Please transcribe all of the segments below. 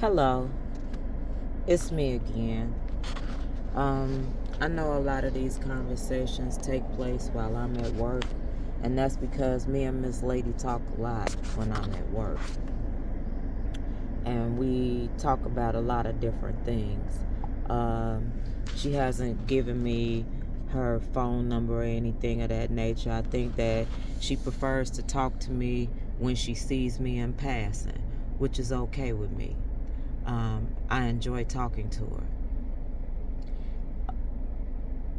Hello, it's me again. I know a lot of these conversations take place while I'm at work, and that's because me and Miss Lady talk a lot when I'm at work. And we talk about a lot of different things. Um, she hasn't given me her phone number or anything of that nature. I think that she prefers to talk to me when she sees me in passing, which is okay with me. I enjoy talking to her.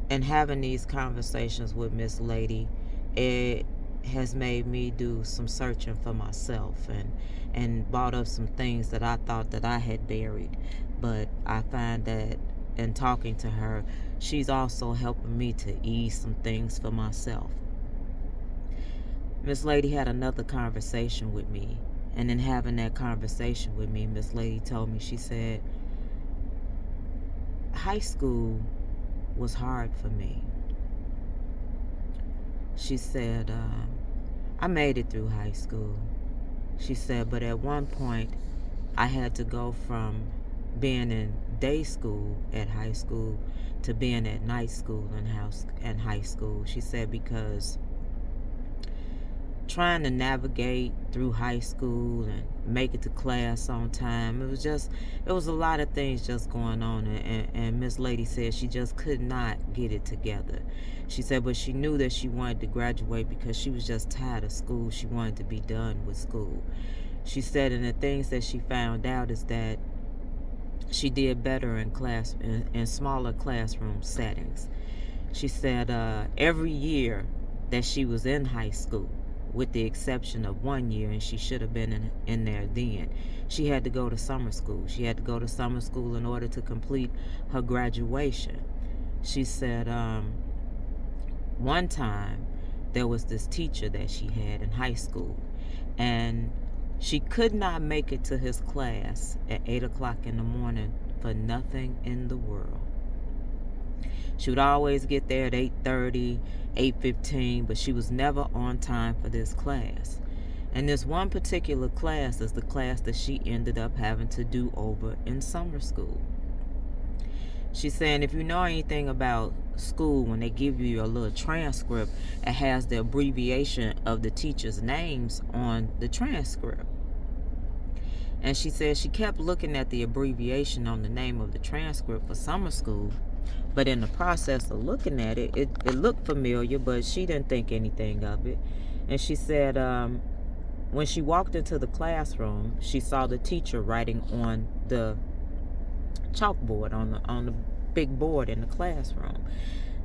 And having these conversations with Miss Lady, it has made me do some searching for myself and brought up some things that I thought that I had buried. But I find that in talking to her, she's also helping me to ease some things for myself. Miss Lady had another conversation with me, and in having that conversation with me, Miss Lady told me, she said, high school was hard for me. She said, I made it through high school. She said, but at one point, I had to go from being in day school at high school to being at night school in high school. She said, because trying to navigate through high school and make it to class on time, it was a lot of things just going on, and Miss Lady said she just could not get it together. She said, but she knew that she wanted to graduate because she was just tired of school. She wanted to be done with school. She said, and the things that she found out is that she did better in smaller classroom settings. She said every year that she was in high school, with the exception of 1 year, and she should have been in there then, she had to go to summer school. She had to go to summer school in order to complete her graduation. She said one time there was this teacher that she had in high school, and she could not make it to his class at 8 o'clock in the morning for nothing in the world. She would always get there at 8:30, 8:15, but she was never on time for this class. And this one particular class is the class that she ended up having to do over in summer school. She's saying, if you know anything about school, when they give you your little transcript, it has the abbreviation of the teachers' names on the transcript. And she said she kept looking at the abbreviation on the name of the transcript for summer school, but in the process of looking at it, it looked familiar, but she didn't think anything of it. And she said when she walked into the classroom, she saw the teacher writing on the chalkboard, on the big board in the classroom.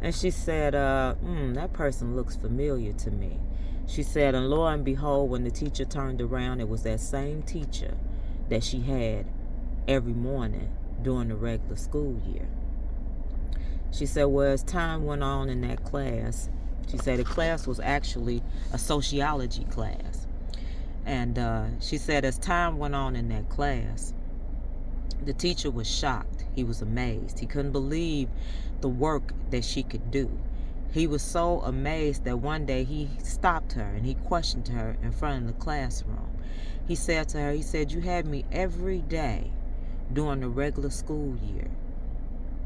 And she said, that person looks familiar to me. She said, and lo and behold, when the teacher turned around, it was that same teacher that she had every morning during the regular school year. She said, well, as time went on in that class, she said the class was actually a sociology class. And she said as time went on in that class, the teacher was shocked. He was amazed. He couldn't believe the work that she could do. He was so amazed that one day he stopped her and he questioned her in front of the classroom. He said to her, he said, you had me every day during the regular school year.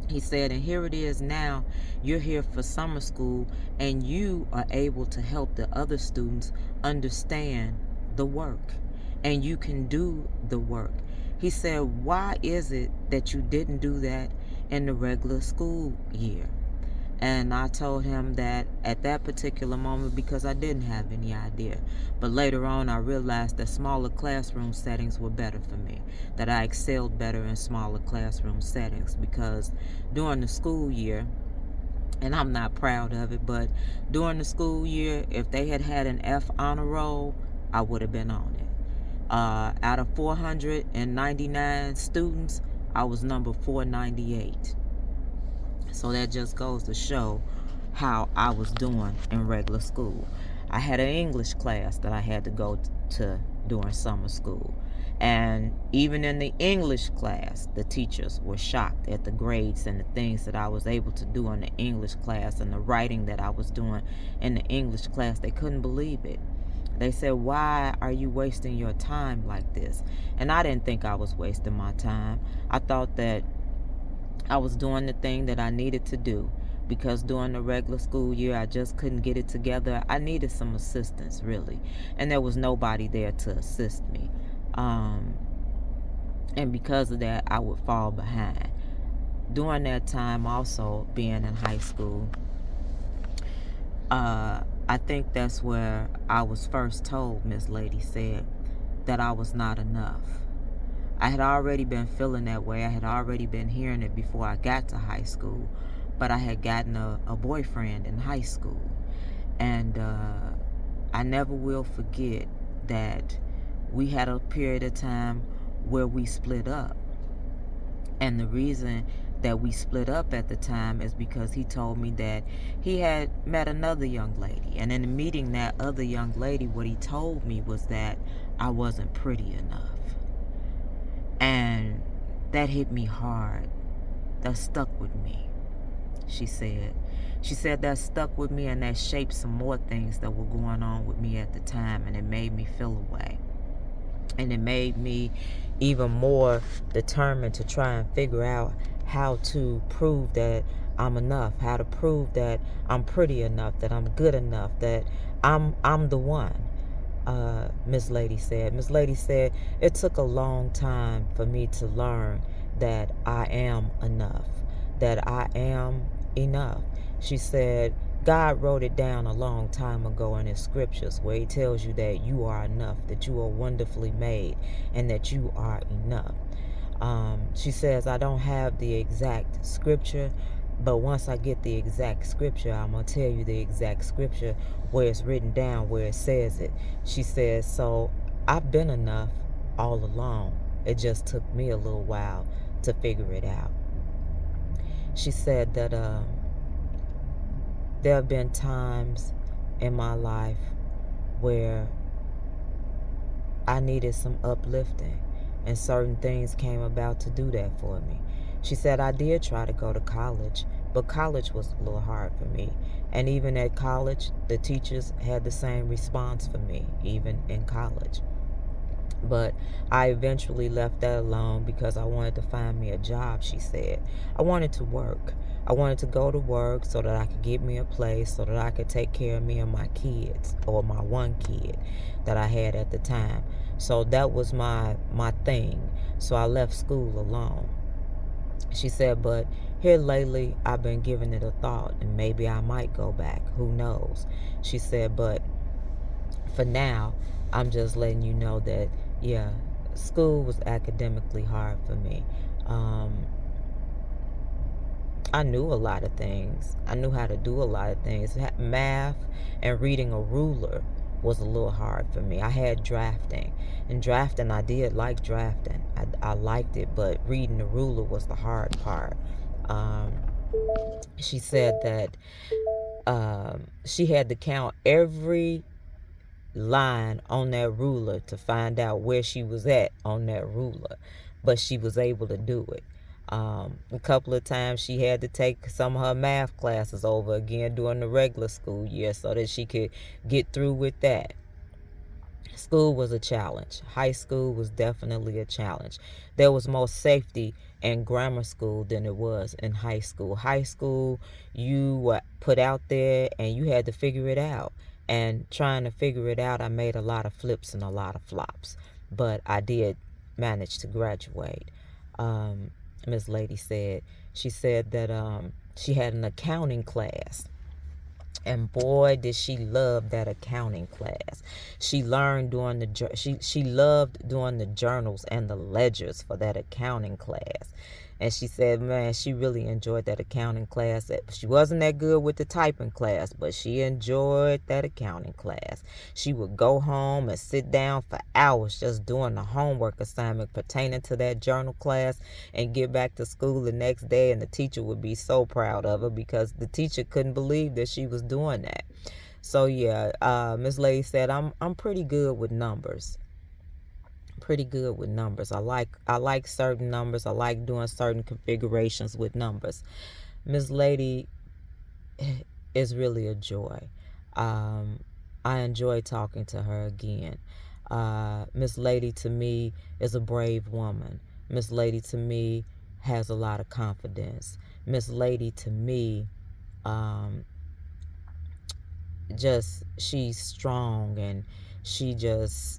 He said, and here it is now, you're here for summer school, and you are able to help the other students understand the work, and you can do the work. He said, why is it that you didn't do that in the regular school year? And I told him that at that particular moment, because I didn't have any idea. But later on, I realized that smaller classroom settings were better for me, that I excelled better in smaller classroom settings, because during the school year, and I'm not proud of it, but during the school year, if they had had an F honor roll, I would have been on it. Out of 499 students, I was number 498. So that just goes to show how I was doing in regular school. I had an English class that I had to go to during summer school. And even in the English class, the teachers were shocked at the grades and the things that I was able to do in the English class and the writing that I was doing in the English class. They couldn't believe it. They said, why are you wasting your time like this? And I didn't think I was wasting my time. I thought that I was doing the thing that I needed to do, because during the regular school year, I just couldn't get it together. I needed some assistance, really. And there was nobody there to assist me. And because of that, I would fall behind. During that time, also being in high school, I think that's where I was first told, Miss Lady said, that I was not enough. I had already been feeling that way. I had already been hearing it before I got to high school. But I had gotten a boyfriend in high school. And I never will forget that we had a period of time where we split up. And the reason that we split up at the time is because he told me that he had met another young lady. And in meeting that other young lady, what he told me was that I wasn't pretty enough. And that hit me hard. That stuck with me, she said. She said that stuck with me, and that shaped some more things that were going on with me at the time, and it made me feel away. And it made me even more determined to try and figure out how to prove that I'm enough, how to prove that I'm pretty enough, that I'm good enough, that I'm the one. Miss Lady said. Miss Lady said, it took a long time for me to learn that I am enough, that I am enough. She said, God wrote it down a long time ago in his scriptures where he tells you that you are enough, that you are wonderfully made, and that you are enough. She says, I don't have the exact scripture, but once I get the exact scripture, I'm going to tell you the exact scripture where it's written down, where it says it. She says, so I've been enough all along. It just took me a little while to figure it out. She said that there have been times in my life where I needed some uplifting, and certain things came about to do that for me. She said I did try to go to college, but college was a little hard for me. And even at college, the teachers had the same response for me, even in college. But I eventually left that alone because I wanted to find me a job, she said. I wanted to work. I wanted to go to work so that I could get me a place, so that I could take care of me and my kids, or my one kid that I had at the time. So that was my thing. So I left school alone. She said, but here lately, I've been giving it a thought, and maybe I might go back. Who knows? She said, but for now, I'm just letting you know that, yeah, school was academically hard for me. I knew a lot of things. I knew how to do a lot of things. Math and reading a ruler was a little hard for me. I had drafting. And drafting, I did like drafting. I liked it, but reading the ruler was the hard part. She said that she had to count every line on that ruler to find out where she was at on that ruler, but she was able to do it. A couple of times she had to take some of her math classes over again during the regular school year so that she could get through with that. School was a challenge. High school was definitely a challenge. There was more safety in grammar school than it was in high school. High school, you were put out there and you had to figure it out. And trying to figure it out, I made a lot of flips and a lot of flops. But I did manage to graduate. Miss Lady said, she said that she had an accounting class. And boy, did she love that accounting class. She learned doing she loved doing the journals and the ledgers for that accounting class. And she said, man, she really enjoyed that accounting class. She wasn't that good with the typing class, but she enjoyed that accounting class. She would go home and sit down for hours just doing the homework assignment pertaining to that journal class and get back to school the next day. And the teacher would be so proud of her because the teacher couldn't believe that she was doing that. So yeah, Miss Lady said, I'm pretty good with numbers. Pretty good with numbers. I like certain numbers. I like doing certain configurations with numbers. Miss Lady is really a joy. I enjoy talking to her again. Miss Lady to me is a brave woman. Miss Lady to me has a lot of confidence. Miss Lady to me, um, just she's strong, and she's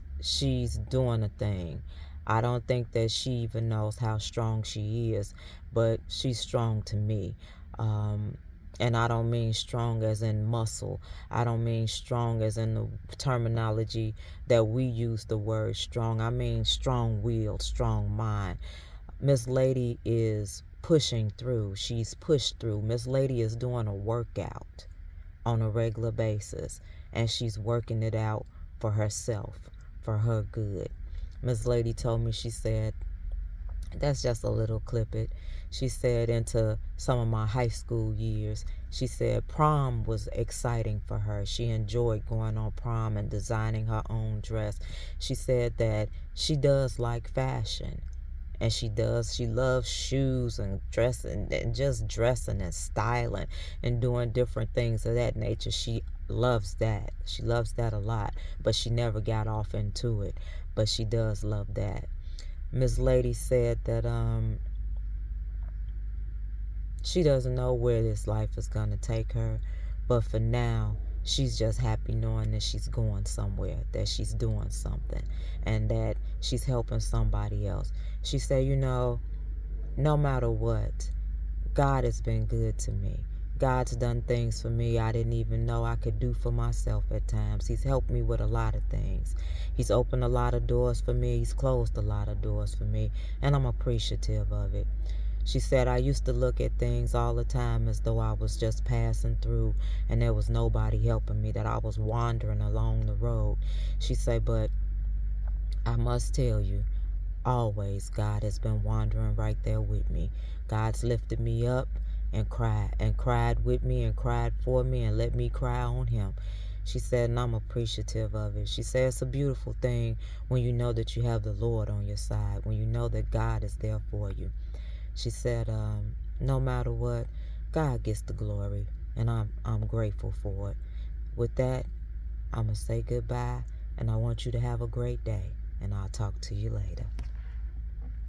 doing a thing. I don't think that she even knows how strong she is, but she's strong to me. um, and I don't mean strong as in muscle. I don't mean strong as in the terminology that we use the word strong. I mean strong-willed, strong mind. Miss Lady is pushing through. She's pushed through. Miss Lady is doing a workout on a regular basis, and she's working it out for herself, for her good. Miss Lady told me, she said, that's just a little clip it. She said, into some of my high school years, she said prom was exciting for her. She enjoyed going on prom and designing her own dress. She said that she does like fashion, and she loves shoes and dressing, and just dressing and styling and doing different things of that nature. She loves that a lot, but she never got off into it, but she does love that. Miss Lady said that she doesn't know where this life is going to take her, but for now she's just happy knowing that she's going somewhere, that she's doing something, and that she's helping somebody else. She said, no matter what, God has been good to me. God's done things for me I didn't even know I could do for myself at times. He's helped me with a lot of things. He's opened a lot of doors for me. He's closed a lot of doors for me, and I'm appreciative of it. She said, I used to look at things all the time as though I was just passing through and there was nobody helping me, that I was wandering along the road. She said, but I must tell you, always God has been wandering right there with me. God's lifted me up and cried with me and cried for me and let me cry on him. She said, and I'm appreciative of it. She said, it's a beautiful thing when you know that you have the Lord on your side, when you know that God is there for you. She said, no matter what, God gets the glory, and I'm grateful for it. With that, I'm going to say goodbye, and I want you to have a great day, and I'll talk to you later.